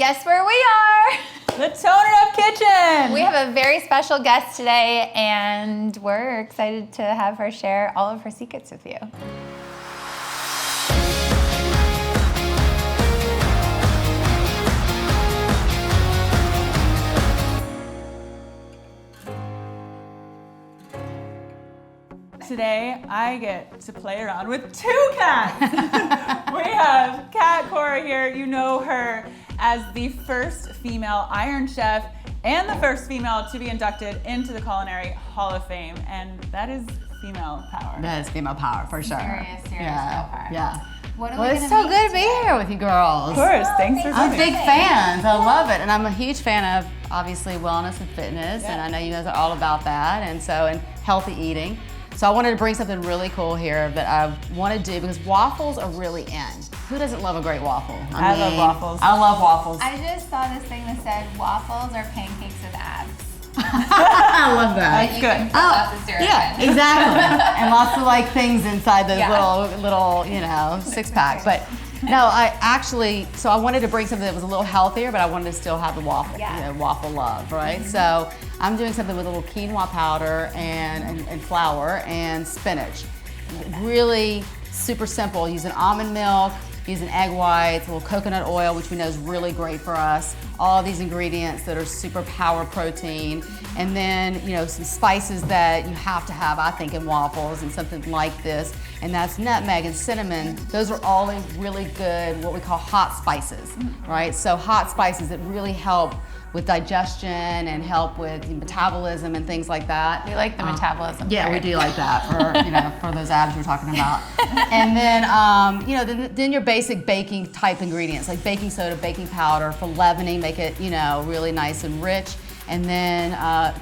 Guess where we are? The Tone It Up Kitchen! We have a very special guest today, and we're excited to have her share all of her secrets with you. Today, I get to play around with two cats. We have Cat Cora here. You know her as the first female Iron Chef and the first female to be inducted into the Culinary Hall of Fame. And that is female power. That is female power, for sure. Serious female power. Yeah. What are Well, we it's gonna so make good to be today? here with you girls. Of course, thanks for I'm coming. big fans. I love it. And I'm a huge fan of, obviously, wellness and fitness. Yeah. And I know you guys are all about that. And healthy eating. So I wanted to bring something really cool here that I want to do because waffles are really in. Who doesn't love a great waffle? I love waffles. I love waffles. I just saw this thing that said waffles are pancakes with abs. I love that. But you good. can put lots of syrup Yeah, in. exactly. And lots of like things inside those Yeah. little, six pack. But no, so I wanted to bring something that was a little healthier, but I wanted to still have the waffle, waffle love, right? Mm-hmm. So I'm doing something with a little quinoa powder and flour and spinach. Really super simple, using almond milk, using egg whites, a little coconut oil, which we know is really great for us. All these ingredients that are super power protein. And then, some spices that you have to have, I think, in waffles and something like this. And that's nutmeg and cinnamon. Those are all really good, what we call hot spices, right? So hot spices that really help with digestion and help with metabolism and things like that. We like the metabolism. Yeah, part. we do like that for for those abs we're talking about. And then then your basic baking type ingredients like baking soda, baking powder for leavening, make it really nice and rich. And then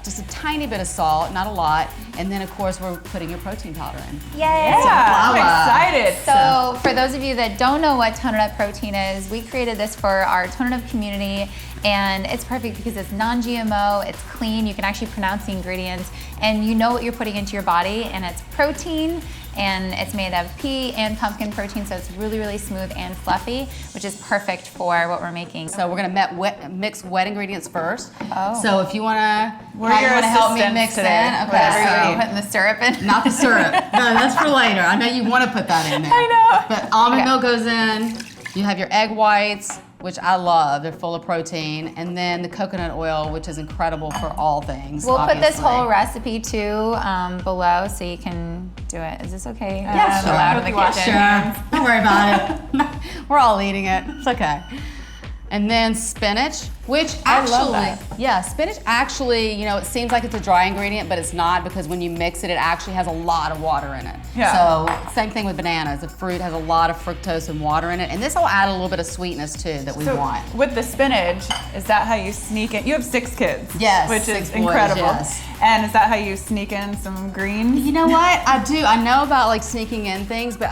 just a tiny bit of salt, not a lot. And then of course we're putting your protein powder in. Yay! Yeah, I'm excited. So for those of you that don't know what Tone It Up protein is, we created this for our Tone It Up community, and it's perfect because it's non-GMO, it's clean, you can actually pronounce the ingredients, and you know what you're putting into your body, and it's protein, and it's made of pea and pumpkin protein, so it's really, really smooth and fluffy, which is perfect for what we're making. So we're gonna mix wet ingredients first. Oh. So if you wanna, We're your help me assistants mix today. in, okay. Whatever so- you need. Putting the syrup in. Not the syrup. No, that's for later. I know you want to put that in there. I know. But almond Okay. milk goes in. You have your egg whites, which I love. They're full of protein. And then the coconut oil, which is incredible for all things. We'll put this obviously. whole recipe too below so you can do it. Is this okay? Yeah, Is it sure. allowed in the Wash kitchen? your hands. Don't worry about it. We're all eating it. It's okay. And then spinach, which I love spinach actually, it seems like it's a dry ingredient, but it's not because when you mix it, it actually has a lot of water in it. Yeah. So same thing with bananas. The fruit has a lot of fructose and water in it, and this will add a little bit of sweetness too that we So want. with the spinach, is that how you sneak in? You have 6 kids. Yes, Which 6 is boys, incredible. yes. And is that how you sneak in some greens? You know what? I do. I know about like sneaking in things, but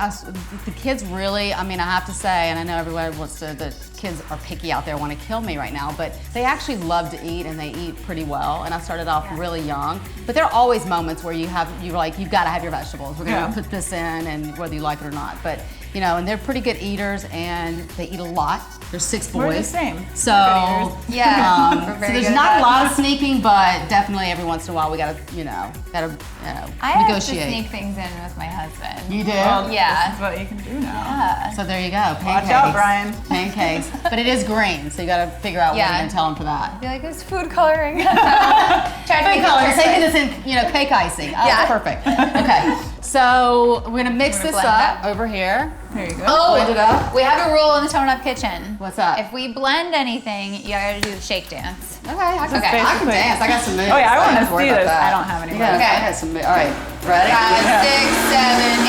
the kids really, I have to say, and I know everyone the kids are picky out there, want to kill me right now, but they actually love to eat and they eat pretty well. And I started off really young, but there are always moments where you've got to have your vegetables. We're going to put this in, and whether you like it or not. But and they're pretty good eaters and they eat a lot. There's 6 boys. We're the same. So We're good eaters. Yeah. so We're very there's good not at a that. lot of sneaking, but definitely every once in a while we gotta I have to negotiate. sneak things in with my husband. You do? Well, Yeah. This is what you can do now. Yeah. So there you go. Pancakes. Watch out, Brian. Pancakes. But it is green, so you gotta figure out what Yeah. you're gonna tell him for that. Be like, it's food coloring. Try to Food make color. it Taking different. this in, cake icing. Oh, Yeah. perfect. Okay. So we're gonna mix We're this gonna blend up over here. Here you go. Blend it up. We have a rule in the Tone It Up kitchen. What's that? If we blend anything, you gotta do the shake dance. Okay, I can basically- dance. I got some moves. Oh, yeah, I don't wanna have worry see about this. that. I don't have any Yeah, moves. Okay. I got some moves. All right, ready? 5, 6, 7,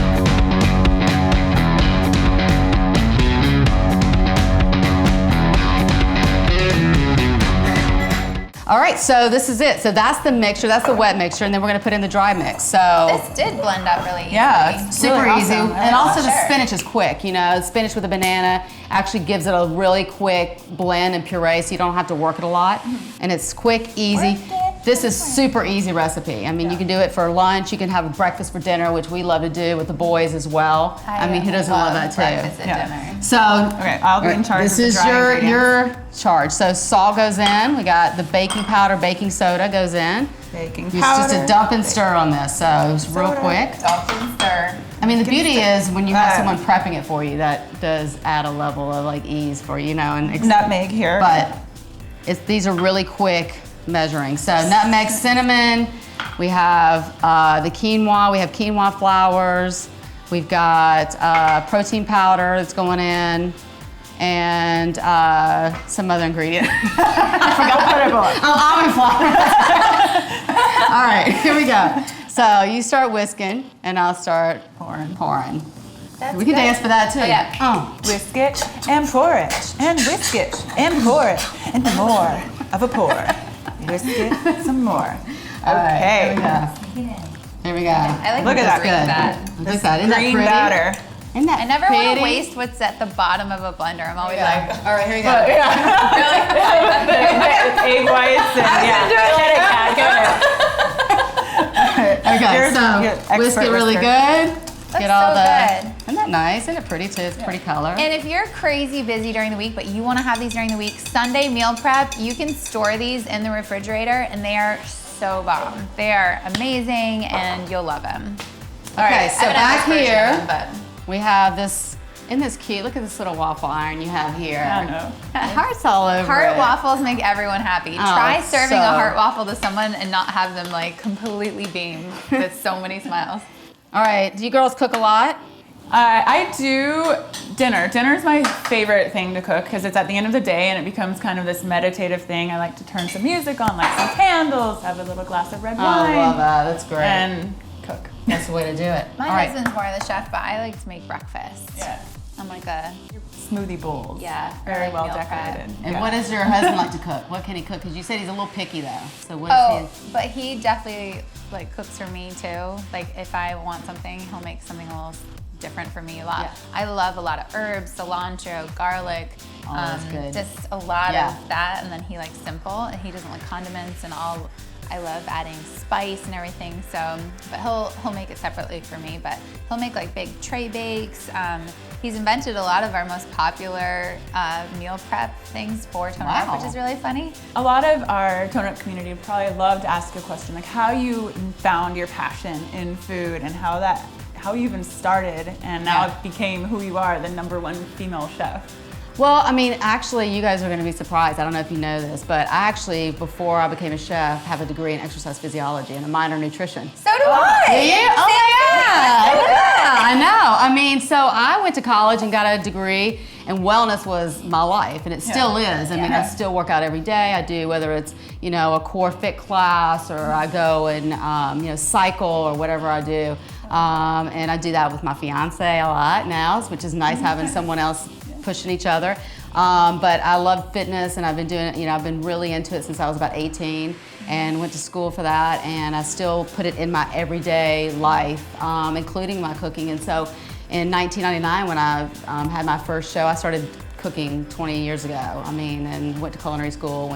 8. All right, so this is it. So that's the mixture, that's the wet mixture, and then we're gonna put in the dry mix. So This did blend up really easily. Yeah, it's super really easy. awesome. And also the Sure. spinach is quick, spinach with a banana actually gives it a really quick blend and puree so you don't have to work it a lot. And it's quick, easy. This is super easy recipe. I mean, you can do it for lunch. You can have a breakfast for dinner, which we love to do with the boys as well. I mean, who doesn't love that too? Breakfast at dinner. So, okay, I'll be in charge this of the is dry your charge. So salt goes in. We got the baking powder, baking soda goes in. Baking It's powder. just a dump and stir on this, so it's real quick. Dump and stir. I mean, the beauty is when you have someone prepping it for you, that does add a level of like ease for you, and Nutmeg here. But these are really quick measuring. So nutmeg, cinnamon. We have the quinoa. We have quinoa flours. We've got protein powder that's going in, and some other ingredient. I forgot what it was. Oh, almond flour. All right, here we go. So you start whisking, and I'll start pouring. That's We can good. dance for that too. Oh, yeah. Oh. Whisk it and pour it, and whisk it and pour it, and more of a pour. Whisk it some more. Okay. Here we go. Here we go. I like Look at that. Good. Look at that. Isn't that Green pretty? batter. Isn't that I never want pretty? to waste what's at the bottom of a blender. I'm always Yeah. like, All right, here we go. Egg whites and Okay, so whisk it really good. Get all so the. good. Isn't that nice? Isn't it pretty too? It's a pretty color. And if you're crazy busy during the week, but you want to have these during the week, Sunday meal prep, you can store these in the refrigerator, and they are so bomb. They are amazing, and you'll love them. Okay, so back here but we have this. Isn't this cute? Look at this little waffle iron you have here. I know. Hearts all over heart it. waffles make everyone happy. Oh, Try serving a so- heart waffle to someone and not have them like completely beam with so many smiles. All right, do you girls cook a lot? I do dinner. Dinner is my favorite thing to cook because it's at the end of the day and it becomes kind of this meditative thing. I like to turn some music on, light some candles, have a little glass of red Oh, wine, I love that. That's great. and cook. That's the way to do it. My All right. husband's more of the chef, but I like to make breakfast. Yeah. I'm like a, Smoothie bowls. Yeah, Very like well meal prep. decorated. And Yeah. what does your husband like to cook? What can he cook? Because you said he's a little picky though. So what oh, is but he definitely like cooks for me too. Like if I want something, he'll make something a little different for me a lot. Yeah. I love a lot of herbs, cilantro, garlic. Oh, that's good. Just a lot Yeah. of that, and then he likes simple, and he doesn't like condiments and all. I love adding spice and everything. So, but he'll make it separately for me. But he'll make like big tray bakes. He's invented a lot of our most popular meal prep things for Tone Up, Wow. which is really funny. A lot of our Tone Up community would probably love to ask a question like how you found your passion in food and how you even started and now Yeah. became who you are, the #1 female chef. Well, I mean, actually, you guys are going to be surprised. I don't know if you know this, but I actually, before I became a chef, have a degree in exercise physiology and a minor in nutrition. So do I. Do you? Oh my God! Yeah, I know. I mean, so I went to college and got a degree, and wellness was my life, and it still is. I mean, I still work out every day. I do, whether it's a core fit class or I go and cycle or whatever I do, and I do that with my fiance a lot now, which is nice having someone else pushing each other. But I love fitness, and I've been doing it. I've been really into it since I was about 18, and went to school for that. And I still put it in my everyday life, including my cooking. And so, in 1999, when I had my first show, I started cooking 20 years ago. I mean, and went to culinary school,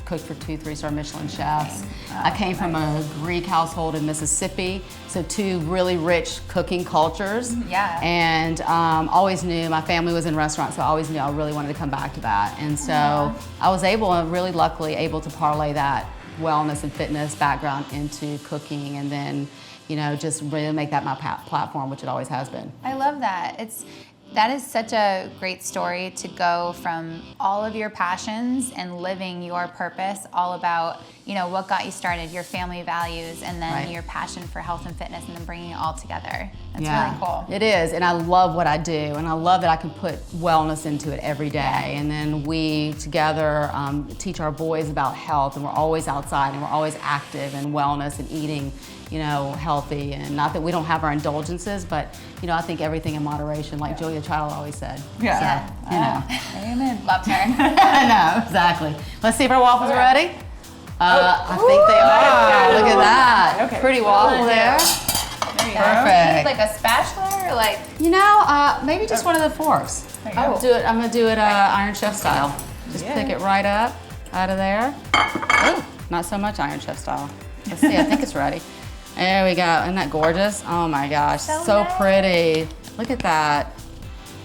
cooked for 2 3-star Michelin chefs. I came from a Greek household in Mississippi, so 2 really rich cooking cultures. Yeah. And always knew my family was in restaurants, so I always knew I really wanted to come back to that. And so I was really luckily able to parlay that wellness and fitness background into cooking, and then just really make that my platform, which it always has been. I love that. That is such a great story to go from all of your passions and living your purpose, all about, what got you started, your family values, and then your passion for health and fitness, and then bringing it all together. That's really cool. It is, and I love what I do, and I love that I can put wellness into it every day. And then we together teach our boys about health, and we're always outside, and we're always active in wellness and eating, healthy. And not that we don't have our indulgences, but I think everything in moderation, like Julia Child always said. Yeah. So, Amen. Loved her. I know, exactly. Let's see if our waffles are ready. I think they are. Look at that. Okay. Pretty waffle there. There you go. Perfect. Like a spatula or like? Maybe just one of the forks. There you go. I'm gonna do it Iron Chef style. Just pick it right up out of there. Oh, Not so much Iron Chef style. Let's see, I think it's ready. There we go. Isn't that gorgeous? Oh my gosh, so nice. pretty. Look at that.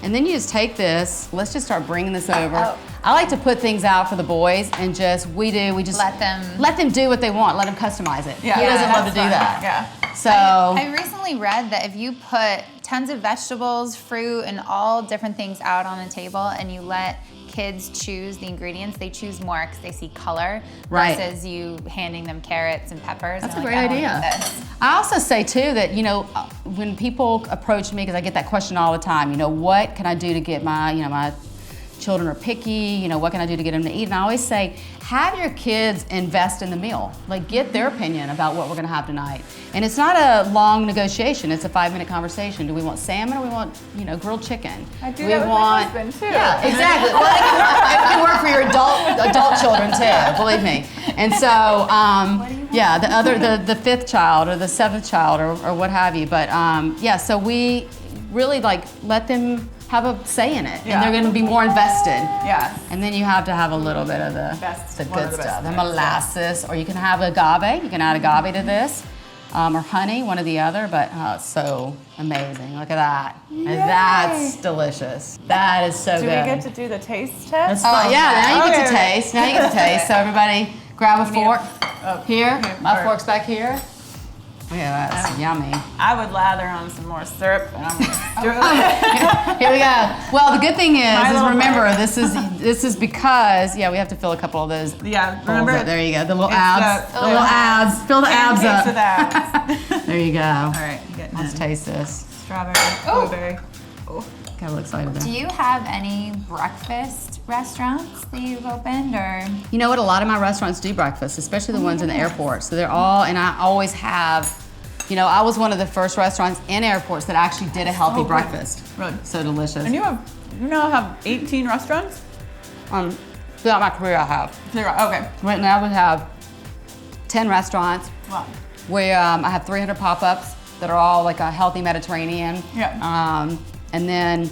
And then you just take this, let's just start bringing this over. Oh. I like to put things out for the boys and we just let them do what they want, let them customize it. Yeah. Who doesn't love to do fun. that? Yeah. So, I recently read that if you put tons of vegetables, fruit, and all different things out on a table and you let kids choose the ingredients, they choose more because they see color Right. versus you handing them carrots and peppers. That's and a like, great I want idea. this. I also say too that, you know, when people approach me, because I get that question all the time, you know, what can I do to get my children are picky, you know, what can I do to get them to eat? And I always say, have your kids invest in the meal. Like, get their opinion about what we're gonna have tonight. And it's not a long negotiation, it's a 5-minute conversation. Do we want salmon or we want, you know, grilled chicken? I do we that with my husband too. Yeah, exactly. Well, it can work for your adult children too, believe me. And so, yeah, the 5th child or the 7th child or what have you. But yeah, so we really like let them have a say in it, and they're going to be more invested. Yes. And then you have to have a little bit of the good stuff, the molasses, or you can have agave. You can add agave to this, or honey, one or the other. But it's so amazing. Look at that. And that's delicious. That is so Do good. we get to do the taste That's test? fun. Yeah, now you get to Okay. taste. Now you get to taste. So everybody, grab a fork. Here, my fork. fork's back here. Yeah, that's yummy. I would lather on some more syrup, and I'm gonna Here we go. Well, the good thing is little remember, this is because, yeah, we have to fill a couple of those. Yeah, holes remember. up. There you go. The little It's abs. the- The little abs. Fill the abs Pancakes with up. abs. There you go. All right, getting Let's it. taste this. Strawberry, Oh. blueberry. Got a little excited Do there. you have any breakfast restaurants that you've opened, or? You know what? A lot of my restaurants do breakfast, especially the ones in the airport. So they're all, and I always have. You know, I was one of the first restaurants in airports that actually did a healthy good. breakfast. Really? So delicious. And you now have 18 restaurants? Throughout my career, I have. Okay. Right now, we have 10 restaurants. Wow. I have 300 pop-ups that are all like a healthy Mediterranean. Yeah. And then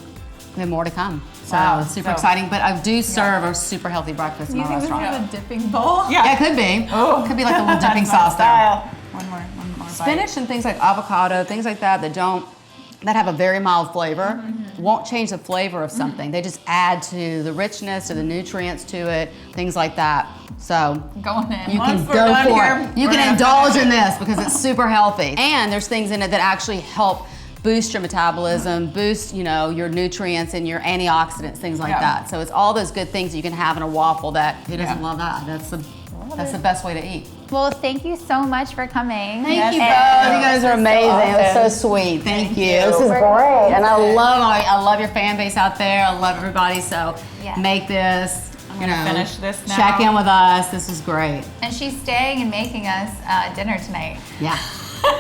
we have more to come. So Wow. it's super So- exciting. But I do serve a super healthy breakfast in my restaurant. Yeah. a dipping bowl? Yeah, it could be. Oh. Could be like a little dipping That's my sauce there. style. One more bite. Spinach and things like avocado, things like that that have a very mild flavor, won't change the flavor of something. They just add to the richness or the nutrients to it, things like that. So Going in. you Once can we're go done for here, it. You we're can gonna indulge finish in this because it's super healthy. And there's things in it that actually help boost your metabolism, boost, you know, your nutrients and your antioxidants, things like Yeah. that. So it's all those good things you can have in a waffle that who doesn't love that? That's the best way to eat. Well, thank you so much for coming. Thank you And- both. You guys are amazing. It was so sweet. Thank you. This is great. And I love your fan base out there. I love everybody. So Yeah. make this. You know, finish this now. Check in with us. This is great. And she's staying and making us dinner tonight. Yeah.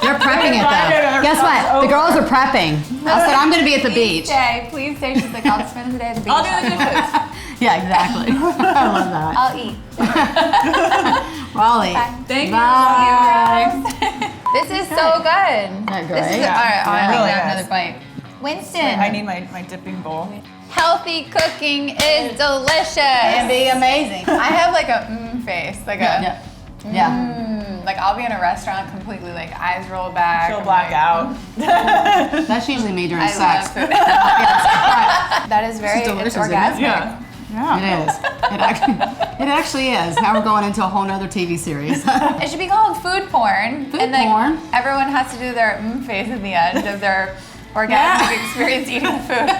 They're prepping it Invited though. her Guess what? over. The girls are prepping. I said I'm going to be at the beach. Please stay. She's like, I'll spend the day at the beach. I'll do the dishes. Yeah, exactly. I love that. I'll eat. Raleigh. Thank you. Bye. This is so good. Isn't that This is great? all right. I Really really have is. another bite. Winston, I need my dipping bowl. healthy cooking is delicious. And be amazing. I have like a face, like a Yeah. like I'll be in a restaurant completely like eyes roll back. She'll I'm black like, out. That's usually me during I sex. love food. That is very delicious, it's isn't it? orgasmic. Yeah. Yeah. It is. It actually is. Now we're going into a whole nother TV series. It should be called food porn. Food and like porn. everyone has to do their face at the end of their orgasmic experience eating food.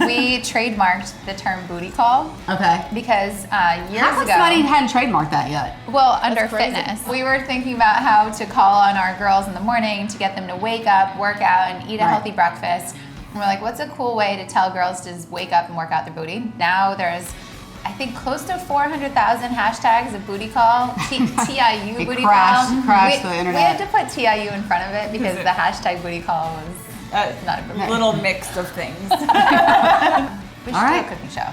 We trademarked the term booty call Okay. because years How come ago. somebody hadn't trademarked that yet? Well, under crazy. fitness. We were thinking about how to call on our girls in the morning to get them to wake up, work out, and eat a Right. healthy breakfast. And we're like, what's a cool way to tell girls to just wake up and work out their booty? Now there's, I think, close to 400,000 hashtags of booty call, TIU It booty crashed call. the internet. We had to put TIU in front of it because the hashtag booty call was not a good Little mix of things. We should All right. do a cooking show.